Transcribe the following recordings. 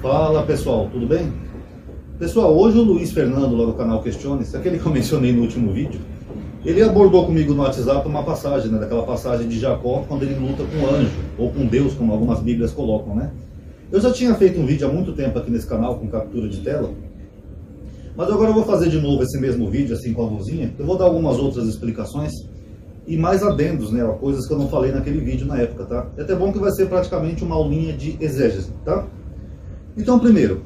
Fala pessoal, tudo bem? Pessoal, hoje o Luiz Fernando, lá do canal Questione-se, aquele que eu mencionei no último vídeo, ele abordou comigo no WhatsApp uma passagem, né, daquela passagem de Jacó, quando ele luta com o anjo, ou com Deus, como algumas bíblias colocam, né? Eu já tinha feito um vídeo há muito tempo aqui nesse canal, com captura de tela, mas agora eu vou fazer de novo esse mesmo vídeo, assim com a luzinha. Eu vou dar algumas outras explicações e mais adendos, né, coisas que eu não falei naquele vídeo na época, tá? É até bom que vai ser praticamente uma aulinha de exégese, tá? Então, primeiro,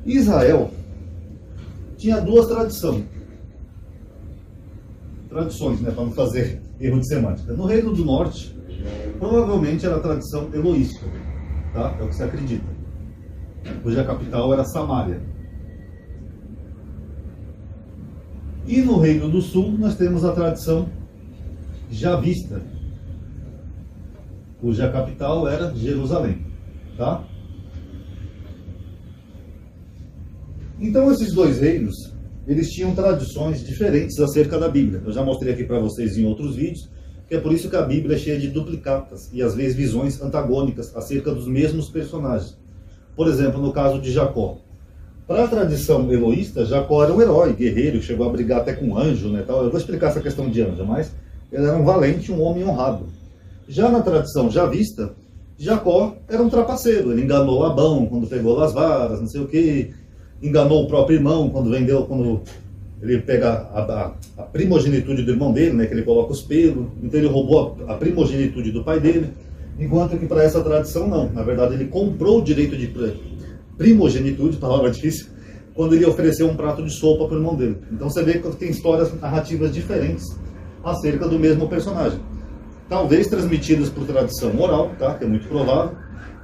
Israel tinha duas tradições, né, para não fazer erro de semântica. No Reino do Norte, provavelmente era a tradição eloísta, tá? É o que se acredita, cuja capital era Samaria. E no Reino do Sul, nós temos a tradição javista, cuja capital era Jerusalém, tá? Então esses dois reinos, eles tinham tradições diferentes acerca da Bíblia. Eu já mostrei aqui para vocês em outros vídeos, que é por isso que a Bíblia é cheia de duplicatas e às vezes visões antagônicas acerca dos mesmos personagens. Por exemplo, no caso de Jacó. Para a tradição eloísta, Jacó era um herói, guerreiro, chegou a brigar até com um anjo, né, tal. Eu vou explicar essa questão de anjo, mas ele era um valente, um homem honrado. Já na tradição javista, Jacó era um trapaceiro. Ele enganou Labão quando pegou as varas, não sei o que. Enganou o próprio irmão quando ele pega a primogenitude do irmão dele, né, que ele coloca os pelos. Então ele roubou a primogenitude do pai dele. Enquanto que para essa tradição não. Na verdade ele comprou o direito de primogenitude, palavra difícil, quando ele ofereceu um prato de sopa para o irmão dele. Então você vê que tem histórias narrativas diferentes acerca do mesmo personagem. Talvez transmitidas por tradição oral, tá? Que é muito provável,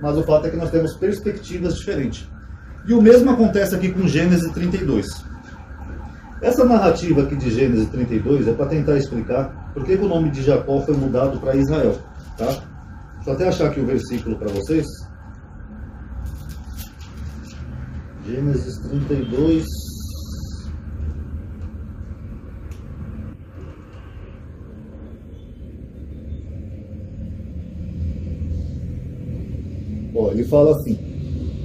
mas o fato é que nós temos perspectivas diferentes. E o mesmo acontece aqui com Gênesis 32. Essa narrativa aqui de Gênesis 32 é para tentar explicar por que o nome de Jacó foi mudado para Israel, tá? Deixa eu até achar aqui o versículo para vocês. Gênesis 32. Ó, ele fala assim,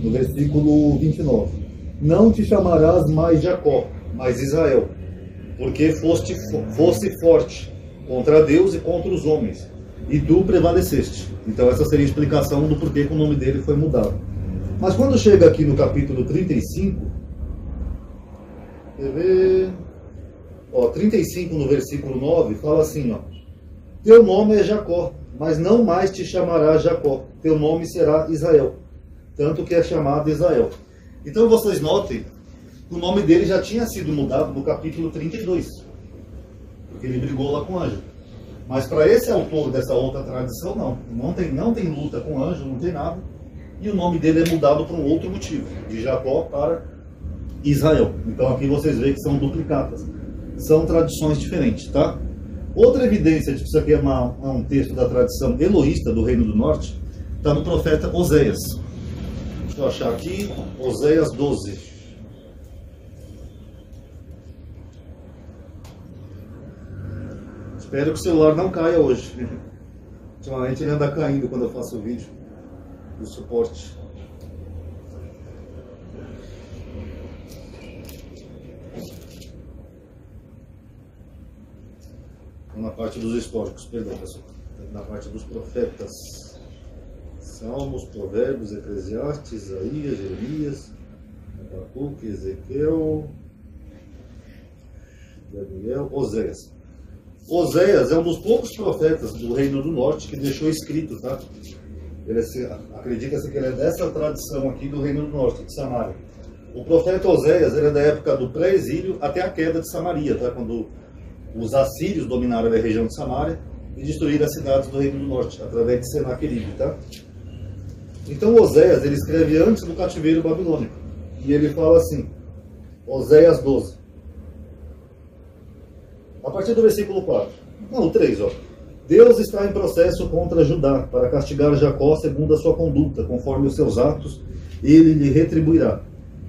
no versículo 29. Não te chamarás mais Jacó, mas Israel, porque fosse forte contra Deus e contra os homens, e tu prevaleceste. Então essa seria a explicação do porquê que o nome dele foi mudado. Mas quando chega aqui no capítulo 35, quer ver? Ó, 35 no versículo 9, fala assim, ó, teu nome é Jacó, mas não mais te chamarás Jacó, teu nome será Israel, tanto que é chamado Israel. Então vocês notem que o nome dele já tinha sido mudado no capítulo 32, porque ele brigou lá com o anjo. Mas para esse autor dessa outra tradição, não tem luta com o anjo, não tem nada. E o nome dele é mudado por um outro motivo, de Jacó para Israel. Então aqui vocês veem que são duplicatas, são tradições diferentes, tá? Outra evidência de que isso aqui é um texto da tradição eloísta do Reino do Norte, está no profeta Oséias. Deixa eu achar aqui, Oséias 12. Espero que o celular não caia hoje. Ultimamente ele anda caindo quando eu faço o vídeo do suporte. Na parte dos históricos, perdão, pessoal. Na parte dos profetas. Salmos, Provérbios, Eclesiastes, Isaías, Jeremias, Abacuque, Ezequiel, Daniel, Oséias. Oséias é um dos poucos profetas do Reino do Norte que deixou escrito, tá? Acredita-se que ele é dessa tradição aqui do Reino do Norte, de Samaria. O profeta Oséias era da época do pré-exílio até a queda de Samaria, tá? Quando os assírios dominaram a região de Samaria e destruíram as cidades do Reino do Norte, através de Senaqueribe, tá? Então Oséias, ele escreve antes do cativeiro babilônico. E ele fala assim, Oséias 12. A partir do versículo 4. Não, 3, ó. Deus está em processo contra Judá, para castigar Jacó segundo a sua conduta, conforme os seus atos, ele lhe retribuirá.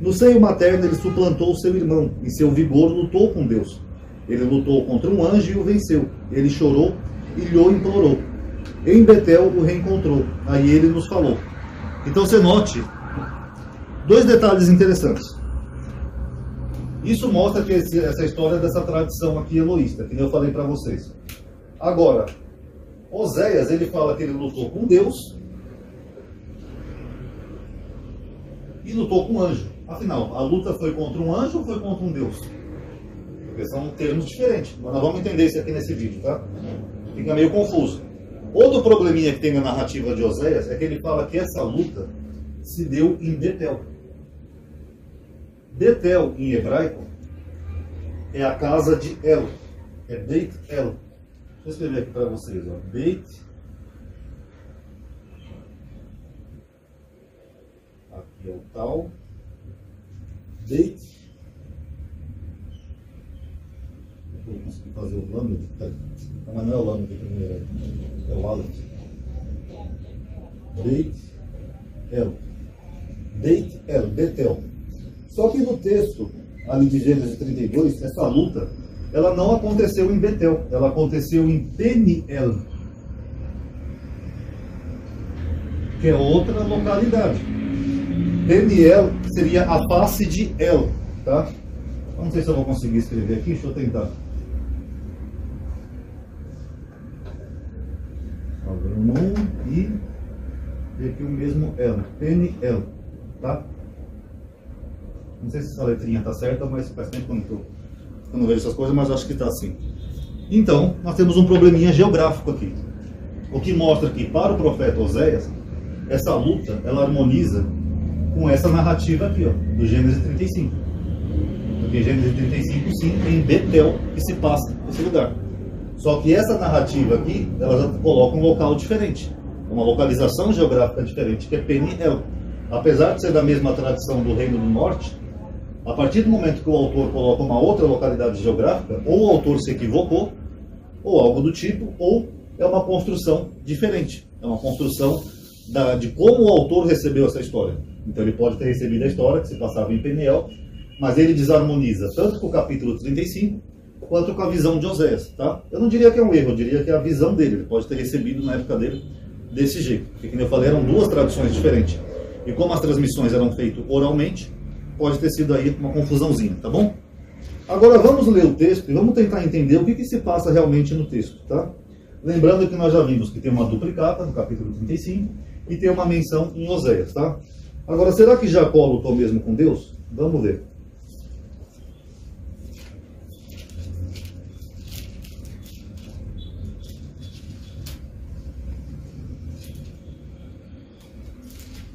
No seio materno ele suplantou seu irmão, em seu vigor lutou com Deus. Ele lutou contra um anjo e o venceu. Ele chorou e lhe implorou. Em Betel o reencontrou. Aí ele nos falou. Então você note Dois detalhes interessantes. Isso mostra que essa história dessa tradição aqui eloísta, que eu falei para vocês. Agora, Oséias, ele fala que ele lutou com Deus e lutou com um anjo. Afinal, a luta foi contra um anjo ou foi contra um Deus? Porque são termos diferentes. Mas nós vamos entender isso aqui nesse vídeo, tá? Fica meio confuso. Outro probleminha que tem na narrativa de Oséias é que ele fala que essa luta se deu em Betel. Betel, em hebraico, é a casa de El. É Beit El. Deixa eu escrever aqui para vocês. Ó. Beit. Aqui é o tal. Beit. Eu vou conseguir fazer o Lamed. Mas não é o Lamed primeiro. É o Aleph. Beit El. Beit El. Betel. Só que no texto, ali de Gênesis 32, essa luta, ela não aconteceu em Betel, ela aconteceu em Peniel, que é outra localidade. Peniel seria a face de El, tá? Não sei se eu vou conseguir escrever aqui, deixa eu tentar. E aqui o mesmo El, Peniel, tá? Não sei se essa letrinha está certa, mas faz tempo que eu não vejo essas coisas, mas acho que está assim. Então, nós temos um probleminha geográfico aqui. O que mostra que, para o profeta Oséias, essa luta, ela harmoniza com essa narrativa aqui, ó, do Gênesis 35. Porque Gênesis 35, sim, tem Betel que se passa nesse lugar. Só que essa narrativa aqui, ela já coloca um local diferente. Uma localização geográfica diferente, que é Peniel. Apesar de ser da mesma tradição do Reino do Norte, a partir do momento que o autor coloca uma outra localidade geográfica, ou o autor se equivocou, ou algo do tipo, ou é uma construção diferente. É uma construção de como o autor recebeu essa história. Então ele pode ter recebido a história que se passava em Peniel, mas ele desarmoniza tanto com o capítulo 35, quanto com a visão de Oséias. Tá? Eu não diria que é um erro, eu diria que é a visão dele. Ele pode ter recebido na época dele desse jeito. Porque, como eu falei, eram duas traduções diferentes. E como as transmissões eram feitas oralmente, pode ter sido aí uma confusãozinha, tá bom? Agora vamos ler o texto e vamos tentar entender o que se passa realmente no texto, tá? Lembrando que nós já vimos que tem uma duplicata no capítulo 35 e tem uma menção em Oséias, tá? Agora, será que Jacó lutou mesmo com Deus? Vamos ver.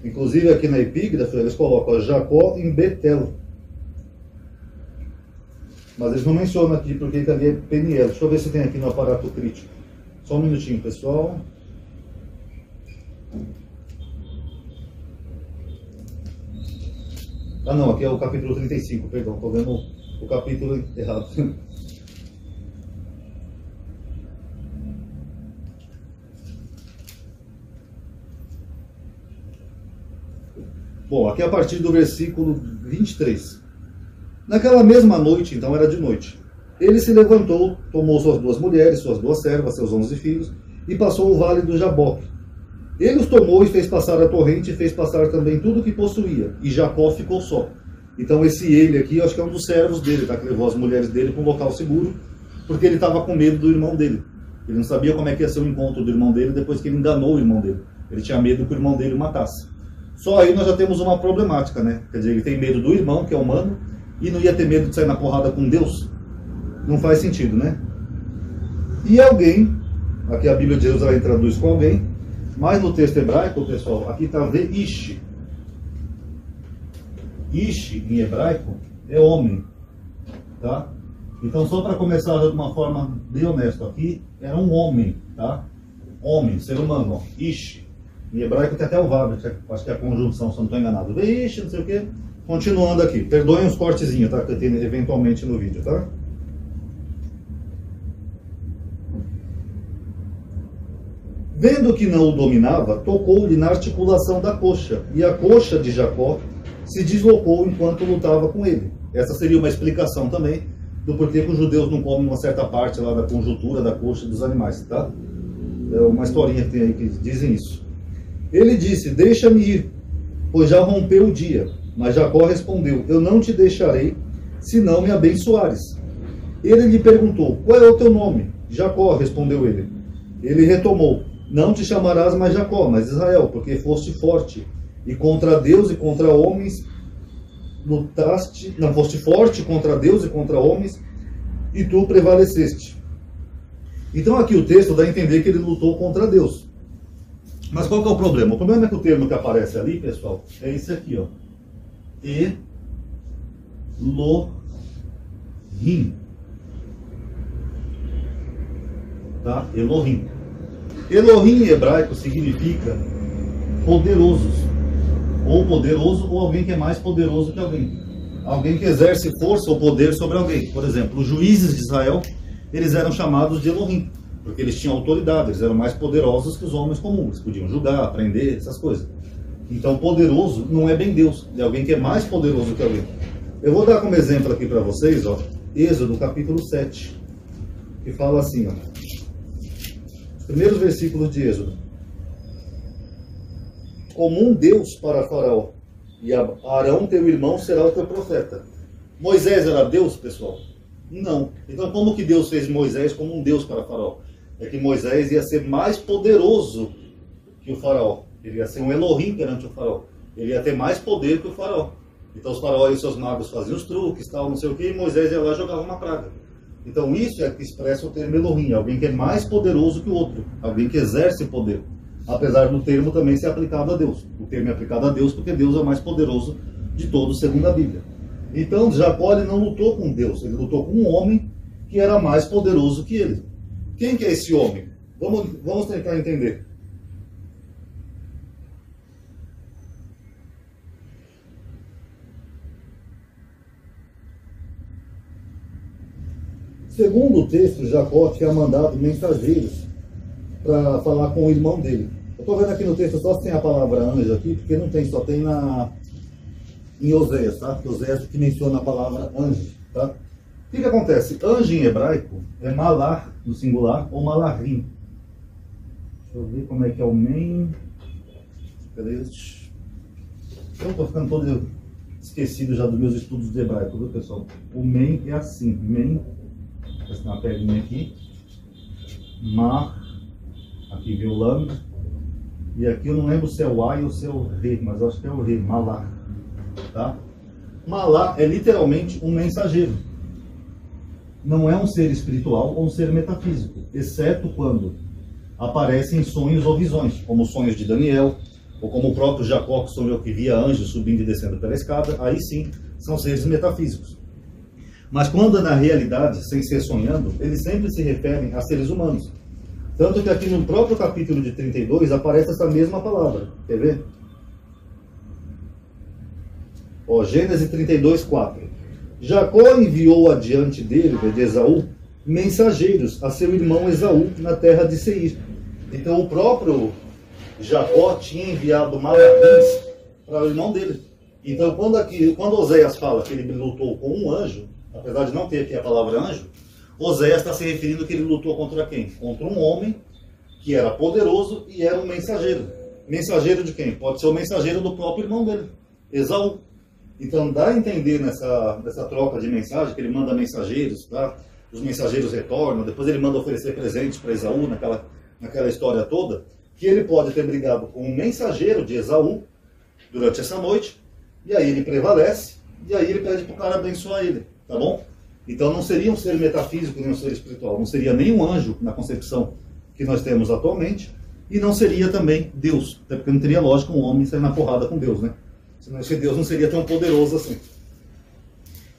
Inclusive aqui na epígrafe eles colocam Jacó em Betel. Mas eles não mencionam aqui porque ali é Peniel. Deixa eu ver se tem aqui no aparato crítico. Só um minutinho, pessoal. Ah não, aqui é o capítulo 35, perdão, estou vendo o capítulo errado. Bom, aqui a partir do versículo 23. Naquela mesma noite, então era de noite, ele se levantou, tomou suas duas mulheres, suas duas servas, seus 11 filhos, e passou o vale do Jaboque. Ele os tomou e fez passar a torrente, e fez passar também tudo o que possuía, e Jacó ficou só. Então esse ele aqui, eu acho que é um dos servos dele, tá? Que levou as mulheres dele para um local seguro, porque ele estava com medo do irmão dele. Ele não sabia como é que ia ser o encontro do irmão dele depois que ele enganou o irmão dele. Ele tinha medo que o irmão dele o matasse. Só aí nós já temos uma problemática, né? Quer dizer, ele tem medo do irmão, que é humano, e não ia ter medo de sair na porrada com Deus? Não faz sentido, né? E alguém, aqui a Bíblia de Jerusalém traduz com alguém, mas no texto hebraico, pessoal, aqui está Ish. Ish, em hebraico, é homem, tá? Então, só para começar de uma forma bem honesta, aqui era um homem, tá? Homem, ser humano, ó. Ish. Em hebraico tem até o Vav, acho que é a conjunção, se eu não estou enganado. Ish, não sei o quê. Continuando aqui. Perdoem os cortezinhos, tá? Que eu tenho eventualmente no vídeo, tá? Vendo que não o dominava, tocou-lhe na articulação da coxa, e a coxa de Jacó se deslocou enquanto lutava com ele. Essa seria uma explicação também do porquê que os judeus não comem uma certa parte lá da conjuntura da coxa dos animais, tá? É uma historinha que tem aí que dizem isso. Ele disse, deixa-me ir, pois já rompeu o dia. Mas Jacó respondeu: eu não te deixarei, se não me abençoares. Ele lhe perguntou: qual é o teu nome? Jacó, respondeu ele. Ele retomou: não te chamarás mais Jacó, mas Israel, porque foste forte, e contra Deus e contra homens lutaste, não, foste forte contra Deus e contra homens, e tu prevaleceste. Então aqui o texto dá a entender que ele lutou contra Deus. Mas qual que é o problema? O problema é que o termo que aparece ali, pessoal, é esse aqui, ó. Elohim. Tá? Elohim. Elohim em hebraico significa poderosos. Ou poderoso, ou alguém que é mais poderoso que alguém. Alguém que exerce força ou poder sobre alguém. Por exemplo, os juízes de Israel, eles eram chamados de Elohim, porque eles tinham autoridade, eles eram mais poderosos que os homens comuns. Eles podiam julgar, prender, essas coisas. Então, poderoso não é bem Deus, é alguém que é mais poderoso que alguém. Eu vou dar como exemplo aqui para vocês, ó, Êxodo capítulo 7, que fala assim, ó, os primeiros versículos de Êxodo. Como um Deus para Faraó, e Arão, teu irmão, será o teu profeta. Moisés era Deus, pessoal? Não. Então, como que Deus fez Moisés como um Deus para Faraó? É que Moisés ia ser mais poderoso que o Faraó. Ele ia ser um Elohim perante o Faraó. Ele ia ter mais poder que o Faraó. Então, os Faraó e os seus magos faziam os truques, tal, não sei o que, e Moisés ia lá e jogava uma praga. Então, isso é que expressa o termo Elohim, alguém que é mais poderoso que o outro, alguém que exerce poder. Apesar do termo também ser aplicado a Deus. O termo é aplicado a Deus porque Deus é o mais poderoso de todos, segundo a Bíblia. Então, Jacó ele não lutou com Deus, ele lutou com um homem que era mais poderoso que ele. Quem que é esse homem? Vamos tentar entender. Segundo o texto, Jacó tinha mandado mensageiros para falar com o irmão dele. Eu estou vendo aqui no texto só se tem a palavra anjo aqui, porque não tem, só tem em Oséias, tá? Oséias que menciona a palavra anjo, tá? O que acontece? Anjo em hebraico é malar, no singular, ou malarim. Deixa eu ver como é que é o men. Beleza? Eu estou ficando todo esquecido já dos meus estudos de hebraico, viu, pessoal? O men é assim, men, vou uma perninha aqui, mar, aqui vem o lambda, e aqui eu não lembro se é o ai ou se é o re, mas eu acho que é o re, malá, tá? Malá é literalmente um mensageiro. Não é um ser espiritual ou um ser metafísico, exceto quando aparecem sonhos ou visões, como os sonhos de Daniel, ou como o próprio Jacó que sonhou que via anjos subindo e descendo pela escada. Aí sim, são seres metafísicos. Mas quando na realidade, sem ser sonhando, eles sempre se referem a seres humanos. Tanto que aqui no próprio capítulo de 32 aparece essa mesma palavra. Quer ver? Ó, Gênesis 32, 4. Jacó enviou adiante dele, de Esaú, mensageiros a seu irmão Esaú na terra de Seir. Então o próprio Jacó tinha enviado malaquins para o irmão dele. Então quando Oséias fala que ele lutou com um anjo, apesar de não ter aqui a palavra anjo, Oséias está se referindo que ele lutou contra quem? Contra um homem que era poderoso e era um mensageiro. Mensageiro de quem? Pode ser o mensageiro do próprio irmão dele, Esaú. Então dá a entender nessa troca de mensagem, que ele manda mensageiros, tá? Os mensageiros retornam, depois ele manda oferecer presentes para Esaú, naquela história toda, que ele pode ter brigado com um mensageiro de Esaú durante essa noite, e aí ele prevalece, e aí ele pede para o cara abençoar ele, tá bom? Então não seria um ser metafísico nem um ser espiritual, não seria nenhum anjo na concepção que nós temos atualmente, e não seria também Deus, até porque não teria lógica um homem sair na porrada com Deus, né? Senão esse Deus não seria tão poderoso assim.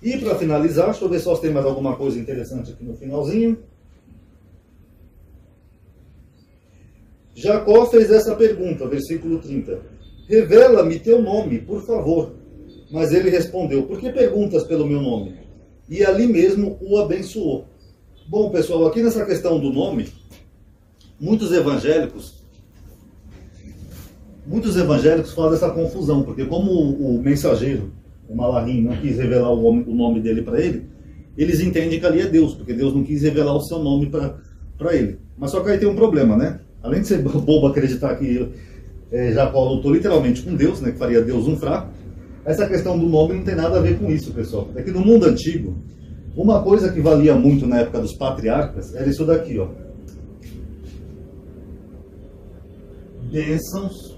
E para finalizar, deixa eu ver só se tem mais alguma coisa interessante aqui no finalzinho. Jacó fez essa pergunta, versículo 30. Revela-me teu nome, por favor. Mas ele respondeu, por que perguntas pelo meu nome? E ali mesmo o abençoou. Bom, pessoal, aqui nessa questão do nome, muitos evangélicos fazem essa confusão, porque como o mensageiro, o malarim, não quis revelar o nome dele para ele, eles entendem que ali é Deus, porque Deus não quis revelar o seu nome para ele. Mas só que aí tem um problema, né? Além de ser bobo acreditar que Jacó lutou literalmente com Deus, né, que faria Deus um fraco, essa questão do nome não tem nada a ver com isso, pessoal. É que no mundo antigo, uma coisa que valia muito na época dos patriarcas era isso daqui, ó. Bênçãos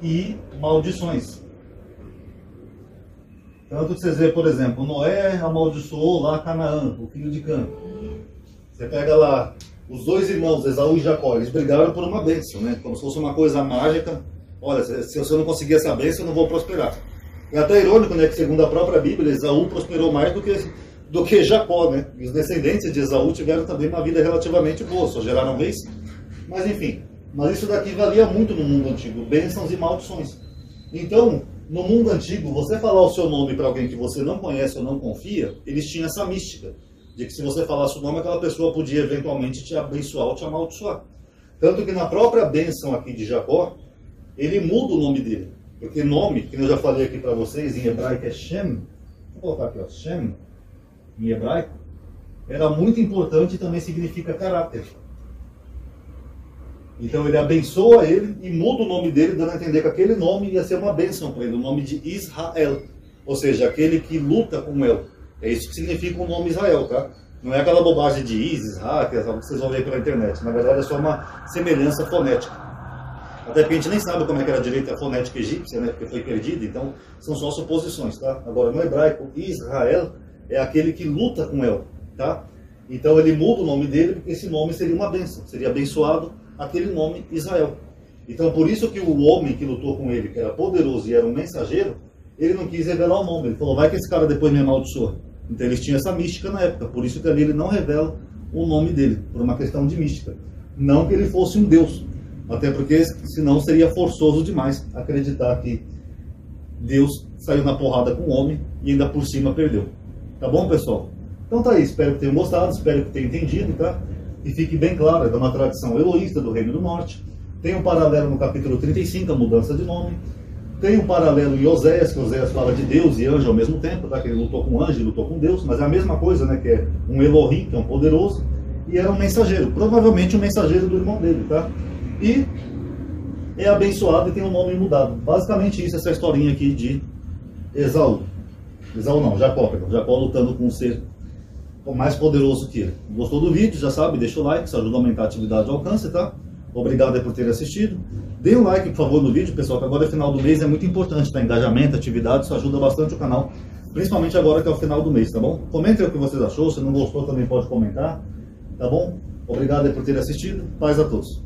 e maldições. Tanto que vocês veem, por exemplo, Noé amaldiçoou lá Canaã, o filho de Cã. Você pega lá os dois irmãos, Esaú e Jacó, eles brigaram por uma bênção, né? Como se fosse uma coisa mágica. Olha, se eu não conseguir essa bênção, eu não vou prosperar. É até irônico, né, que segundo a própria Bíblia, Esaú prosperou mais do que Jacó, né? E os descendentes de Esaú tiveram também uma vida relativamente boa, só geraram reis. Mas enfim, mas isso daqui valia muito no mundo antigo, bênçãos e maldições. Então, no mundo antigo, você falar o seu nome para alguém que você não conhece ou não confia, eles tinham essa mística, de que se você falasse o nome, aquela pessoa podia eventualmente te abençoar ou te amaldiçoar. Tanto que na própria bênção aqui de Jacó, ele muda o nome dele. Porque nome, que eu já falei aqui para vocês, em hebraico é Shem, vou colocar aqui, ó, Shem, em hebraico, era muito importante e também significa caráter. Então ele abençoa ele e muda o nome dele, dando a entender que aquele nome ia ser uma bênção para ele, o nome de Israel. Ou seja, aquele que luta com El. É isso que significa o nome Israel, tá? Não é aquela bobagem de Isis, que vocês vão ver pela internet. Na verdade é só uma semelhança fonética. Até porque a gente nem sabe como é que era direito a fonética egípcia, né? Porque foi perdida, então são só suposições, tá? Agora no hebraico, Israel é aquele que luta com El, tá? Então ele muda o nome dele, porque esse nome seria uma bênção, seria abençoado aquele nome Israel. Então por isso que o homem que lutou com ele, que era poderoso e era um mensageiro, ele não quis revelar o nome. Ele falou, vai que esse cara depois me amaldiçoa. Então eles tinham essa mística na época, por isso que ali ele não revela o nome dele, por uma questão de mística. Não que ele fosse um deus, até porque senão seria forçoso demais acreditar que Deus saiu na porrada com o homem e ainda por cima perdeu. Tá bom, pessoal? Então tá aí, espero que tenham gostado, espero que tenham entendido, tá? E fique bem claro, é de uma tradição eloísta do Reino do Norte. Tem um paralelo no capítulo 35, a mudança de nome. Tem um paralelo em Oséias, que Oséias fala de Deus e anjo ao mesmo tempo, tá? Que ele lutou com anjo e lutou com Deus, mas é a mesma coisa, né? Que é um Elohim, que é um poderoso, e era um mensageiro, provavelmente um mensageiro do irmão dele, tá? E é abençoado e tem um nome mudado. Basicamente isso, essa historinha aqui de Esaú. Esaú não, Jacó, perdão. Jacó lutando com um ser mais poderoso que ele. Gostou do vídeo? Já sabe, deixa o like, isso ajuda a aumentar a atividade e alcance, tá? Obrigado por ter assistido. Dê um like, por favor, no vídeo, pessoal, que agora é final do mês, é muito importante, tá? Engajamento, atividade, isso ajuda bastante o canal, principalmente agora que é o final do mês, tá bom? Comentem o que vocês achou, se não gostou também pode comentar, tá bom? Obrigado por ter assistido, paz a todos.